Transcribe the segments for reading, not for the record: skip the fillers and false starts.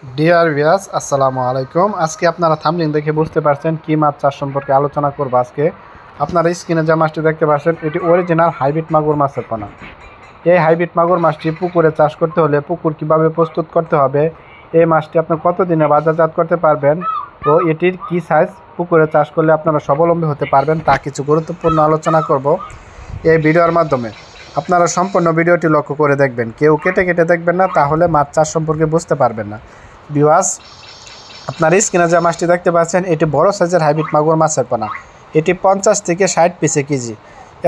Dear viewers, আসসালামু আলাইকুম। আজকে আপনারা থাম্বনেল দেখে বুঝতে পারছেন কি মাছ চাষ সম্পর্কে আলোচনা করব। আজকে আপনারা স্ক্রিনে যে মাছটি দেখতে পাচ্ছেন এটি অরিজিনাল হাইব্রিড মাগুর মাছের পোনা। এই হাইব্রিড মাগুর মাছটি পুকুরে চাষ করতে হলে পুকুর কিভাবে প্রস্তুত করতে হবে, এই মাছটি আপনি কতদিনে বাজারজাত করতে পারবেন ও এটির কি সাইজ পুকুরে চাষ করলে আপনারা স্বাবলম্বী হতে পারবেন তা কিছু গুরুত্বপূর্ণ আলোচনা করব এই ভিডিওর মাধ্যমে। আপনারা সম্পূর্ণ ভিডিওটি লক্ষ্য করে দেখবেন, কেউ কেটে কেটে দেখবেন না, তাহলে মাছ চাষ সম্পর্কে বুঝতে পারবেন না। ভিউয়ার্স, আপনার স্ক্রিনে যে মাছটি দেখতে পাচ্ছেন এটি বড় সাইজের হাইব্রিড মাগুর মাছের পোনা। এটি 50 থেকে 60 পিসে কেজি।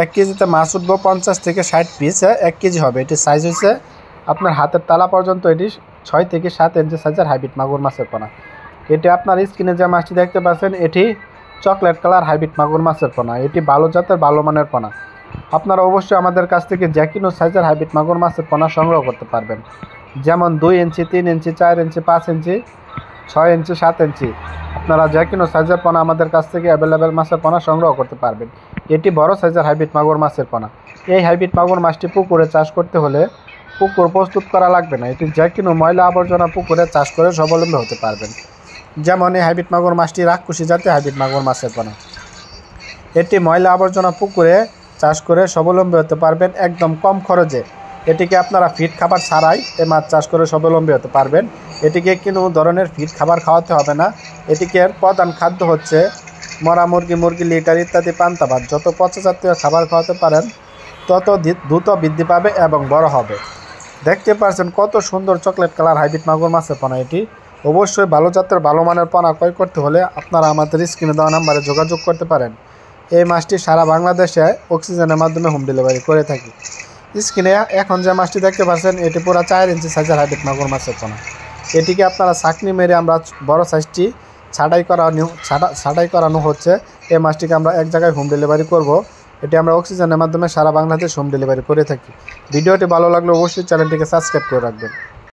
1 কেজিতে মাছ উঠবো 50 থেকে 60 পিস 1 কেজি হবে। এটি সাইজ হচ্ছে আপনার হাতের তালা পর্যন্ত। এটি 6 থেকে 7 ইঞ্চি সাইজের হাইব্রিড মাগুর মাছের পোনা। এটি আপনার স্ক্রিনে যে মাছটি দেখতে পাচ্ছেন এটি চকলেট কালার হাইব্রিড মাগুর মাছের পোনা। এটি ভালো জাতের ভালো মানের পোনা। আপনারা অবশ্যই আমাদের কাছ থেকে যে কোনো সাইজের হাইব্রিড মাগুর মাছের পোনা সংগ্রহ করতে পারবেন, যেমন 2 ইঞ্চি, 3 ইঞ্চি, 4 ইঞ্চি, 5 ইঞ্চি, 6 ইঞ্চি, 7 ইঞ্চি। আপনারা যে কোনো সাইজের পোনা আমাদের কাছ থেকে অ্যাভেলেবেল মাছের পোনা সংগ্রহ করতে পারবেন। এটি বড় সাইজের হাইব্রিড মাগুর মাছের পোনা। এই হাইব্রিড মাগুর মাছটি পুকুরে চাষ করতে হলে পুকুর প্রস্তুত করা লাগবে না। এটি যে কোনো ময়লা আবর্জনা পুকুরে চাষ করে স্বাবলম্বী হতে পারবেন। যেমন এই হাইব্রিড মাগুর মাছটি রাক্ষসী জাতীয় হাইব্রিড মাগুর মাছের পোনা। এটি ময়লা আবর্জনা পুকুরে চাষ করে স্বাবলম্বী হতে পারবেন একদম কম খরচে। এটিকে আপনারা ফিড খাবার ছাড়াই এই মাছ চাষ করে স্বাবলম্বী হতে পারবেন। এটিকে কোনো ধরনের ফিড খাবার খাওয়াতে হবে না। এটিকে প্রধান খাদ্য হচ্ছে মরা মুরগি, লিটার ইত্যাদি পান্তা ভাত। যত পচা জাতীয় খাবার খাওয়াতে পারেন তত দ্রুত বৃদ্ধি পাবে এবং বড় হবে। দেখতে পাচ্ছেন কত সুন্দর চকলেট কালার হাইব্রিড মাগুর মাছের পোনা। এটি অবশ্যই ভালো জাতের ভালো মানের পোনা ক্রয় করতে হলে আপনারা আমাদের স্ক্রিনে দেওয়া নাম্বারে যোগাযোগ করতে পারেন। এই মাছটি সারা বাংলাদেশে অক্সিজেনের মাধ্যমে হোম ডেলিভারি করে থাকি। স্ক্রিনে এখন যে মাছটি দেখতে পাচ্ছেন এটি পুরো 4 ইঞ্চি সাইজের হাইব্রিড মাগুর মাছের পোনা। এটিকে আপনারা ছাঁকনি মেরে আমরা বড় সাইজটি ছাঁটাই করানো হচ্ছে। এই মাছটিকে আমরা এক জায়গায় হোম ডেলিভারি করব। এটি আমরা অক্সিজেনের মাধ্যমে সারা বাংলাদেশ হোম ডেলিভারি করে থাকি। ভিডিওটি ভালো লাগলে অবশ্যই চ্যানেলটিকে সাবস্ক্রাইব করে রাখবেন।